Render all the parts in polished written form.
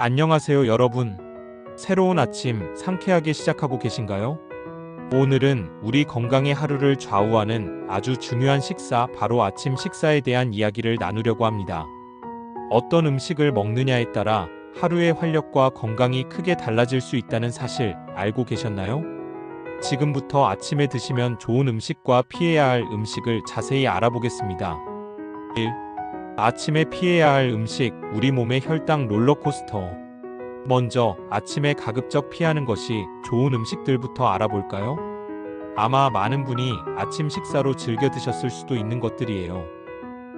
안녕하세요, 여러분. 새로운 아침 상쾌하게 시작하고 계신가요? 오늘은 우리 건강의 하루를 좌우하는 아주 중요한 식사, 바로 아침 식사에 대한 이야기를 나누려고 합니다. 어떤 음식을 먹느냐에 따라 하루의 활력과 건강이 크게 달라질 수 있다는 사실 알고 계셨나요? 지금부터 아침에 드시면 좋은 음식과 피해야 할 음식을 자세히 알아보겠습니다. 1. 아침에 피해야 할 음식, 우리 몸의 혈당 롤러코스터. 먼저 아침에 가급적 피하는 것이 좋은 음식들부터 알아볼까요? 아마 많은 분이 아침 식사로 즐겨 드셨을 수도 있는 것들이에요.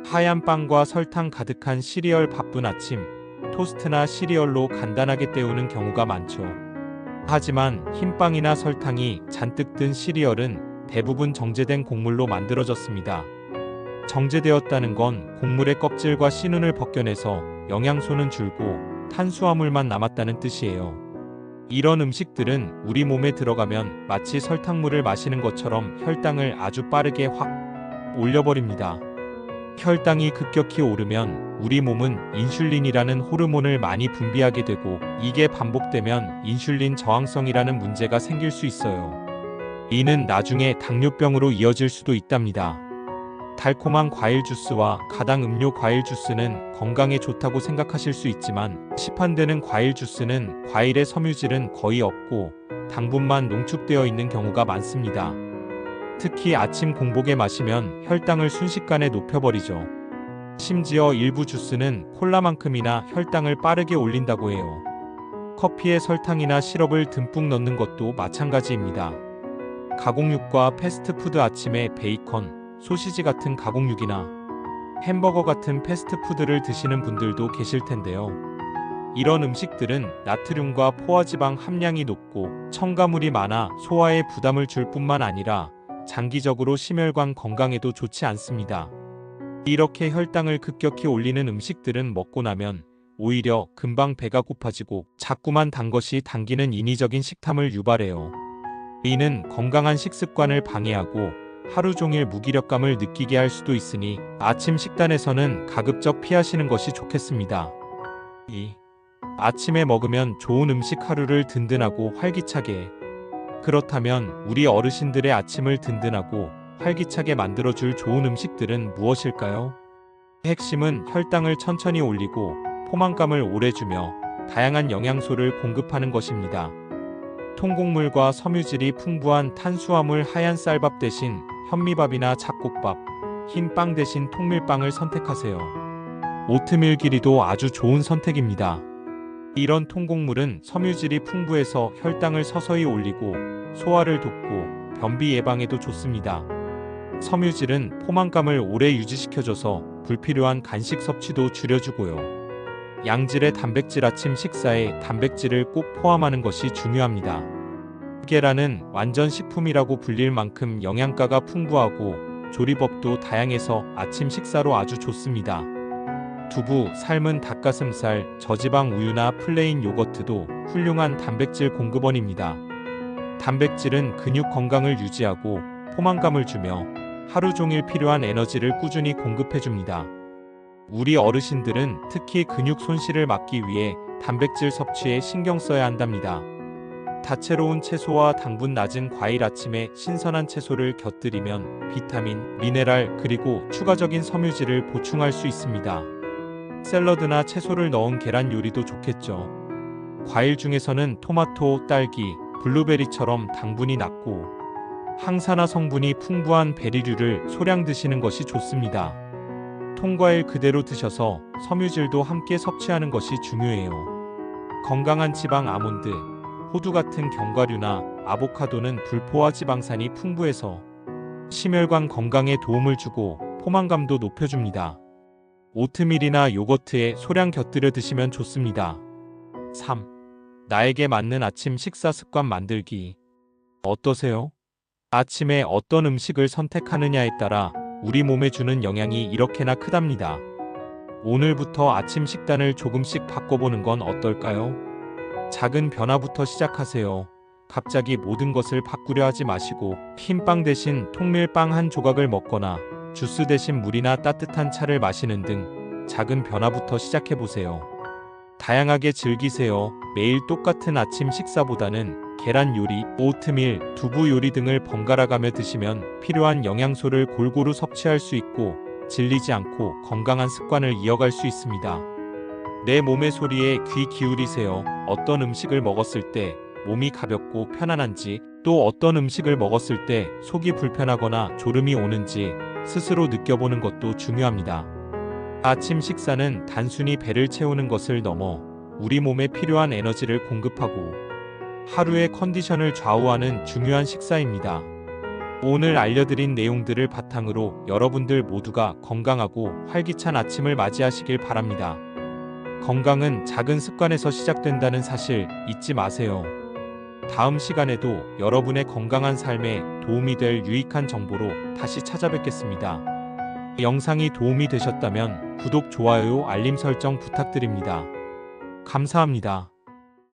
하얀 빵과 설탕 가득한 시리얼. 바쁜 아침, 토스트나 시리얼로 간단하게 때우는 경우가 많죠. 하지만 흰빵이나 설탕이 잔뜩 든 시리얼은 대부분 정제된 곡물로 만들어졌습니다. 정제되었다는 건 곡물의 껍질과 씨눈을 벗겨내서 영양소는 줄고 탄수화물만 남았다는 뜻이에요. 이런 음식들은 우리 몸에 들어가면 마치 설탕물을 마시는 것처럼 혈당을 아주 빠르게 확 올려버립니다. 혈당이 급격히 오르면 우리 몸은 인슐린이라는 호르몬을 많이 분비하게 되고, 이게 반복되면 인슐린 저항성이라는 문제가 생길 수 있어요. 이는 나중에 당뇨병으로 이어질 수도 있답니다. 달콤한 과일 주스와 가당 음료. 과일 주스는 건강에 좋다고 생각하실 수 있지만, 시판되는 과일 주스는 과일의 섬유질은 거의 없고 당분만 농축되어 있는 경우가 많습니다. 특히 아침 공복에 마시면 혈당을 순식간에 높여버리죠. 심지어 일부 주스는 콜라만큼이나 혈당을 빠르게 올린다고 해요. 커피에 설탕이나 시럽을 듬뿍 넣는 것도 마찬가지입니다. 가공육과 패스트푸드. 아침에 베이컨, 소시지 같은 가공육이나 햄버거 같은 패스트푸드를 드시는 분들도 계실 텐데요. 이런 음식들은 나트륨과 포화지방 함량이 높고 첨가물이 많아 소화에 부담을 줄 뿐만 아니라 장기적으로 심혈관 건강에도 좋지 않습니다. 이렇게 혈당을 급격히 올리는 음식들은 먹고 나면 오히려 금방 배가 고파지고 자꾸만 단 것이 당기는 인위적인 식탐을 유발해요. 이는 건강한 식습관을 방해하고 하루 종일 무기력감을 느끼게 할 수도 있으니 아침 식단에서는 가급적 피하시는 것이 좋겠습니다. 2. 아침에 먹으면 좋은 음식, 하루를 든든하고 활기차게. 그렇다면 우리 어르신들의 아침을 든든하고 활기차게 만들어줄 좋은 음식들은 무엇일까요? 핵심은 혈당을 천천히 올리고 포만감을 오래 주며 다양한 영양소를 공급하는 것입니다. 통곡물과 섬유질이 풍부한 탄수화물. 하얀 쌀밥 대신 현미밥이나 잡곡밥, 흰 빵 대신 통밀빵을 선택하세요. 오트밀 길이도 아주 좋은 선택입니다. 이런 통곡물은 섬유질이 풍부해서 혈당을 서서히 올리고 소화를 돕고 변비 예방에도 좋습니다. 섬유질은 포만감을 오래 유지시켜줘서 불필요한 간식 섭취도 줄여주고요. 양질의 단백질. 아침 식사에 단백질을 꼭 포함하는 것이 중요합니다. 계란은 완전 식품이라고 불릴 만큼 영양가가 풍부하고 조리법도 다양해서 아침 식사로 아주 좋습니다. 두부, 삶은 닭가슴살, 저지방 우유나 플레인 요거트도 훌륭한 단백질 공급원입니다. 단백질은 근육 건강을 유지하고 포만감을 주며 하루 종일 필요한 에너지를 꾸준히 공급해줍니다. 우리 어르신들은 특히 근육 손실을 막기 위해 단백질 섭취에 신경 써야 한답니다. 다채로운 채소와 당분 낮은 과일. 아침에 신선한 채소를 곁들이면 비타민, 미네랄, 그리고 추가적인 섬유질을 보충할 수 있습니다. 샐러드나 채소를 넣은 계란 요리도 좋겠죠. 과일 중에서는 토마토, 딸기, 블루베리처럼 당분이 낮고 항산화 성분이 풍부한 베리류를 소량 드시는 것이 좋습니다. 통과일 그대로 드셔서 섬유질도 함께 섭취하는 것이 중요해요. 건강한 지방. 아몬드, 호두 같은 견과류나 아보카도는 불포화 지방산이 풍부해서 심혈관 건강에 도움을 주고 포만감도 높여줍니다. 오트밀이나 요거트에 소량 곁들여 드시면 좋습니다. 3. 나에게 맞는 아침 식사 습관 만들기. 어떠세요? 아침에 어떤 음식을 선택하느냐에 따라 우리 몸에 주는 영향이 이렇게나 크답니다. 오늘부터 아침 식단을 조금씩 바꿔보는 건 어떨까요? 작은 변화부터 시작하세요. 갑자기 모든 것을 바꾸려 하지 마시고 흰빵 대신 통밀빵 한 조각을 먹거나 주스 대신 물이나 따뜻한 차를 마시는 등 작은 변화부터 시작해보세요. 다양하게 즐기세요. 매일 똑같은 아침 식사보다는 계란 요리, 오트밀, 두부 요리 등을 번갈아가며 드시면 필요한 영양소를 골고루 섭취할 수 있고 질리지 않고 건강한 습관을 이어갈 수 있습니다. 내 몸의 소리에 귀 기울이세요. 어떤 음식을 먹었을 때 몸이 가볍고 편안한지, 또 어떤 음식을 먹었을 때 속이 불편하거나 졸음이 오는지 스스로 느껴보는 것도 중요합니다. 아침 식사는 단순히 배를 채우는 것을 넘어 우리 몸에 필요한 에너지를 공급하고 하루의 컨디션을 좌우하는 중요한 식사입니다. 오늘 알려드린 내용들을 바탕으로 여러분들 모두가 건강하고 활기찬 아침을 맞이하시길 바랍니다. 건강은 작은 습관에서 시작된다는 사실 잊지 마세요. 다음 시간에도 여러분의 건강한 삶에 도움이 될 유익한 정보로 다시 찾아뵙겠습니다. 영상이 도움이 되셨다면 구독, 좋아요, 알림 설정 부탁드립니다. 감사합니다.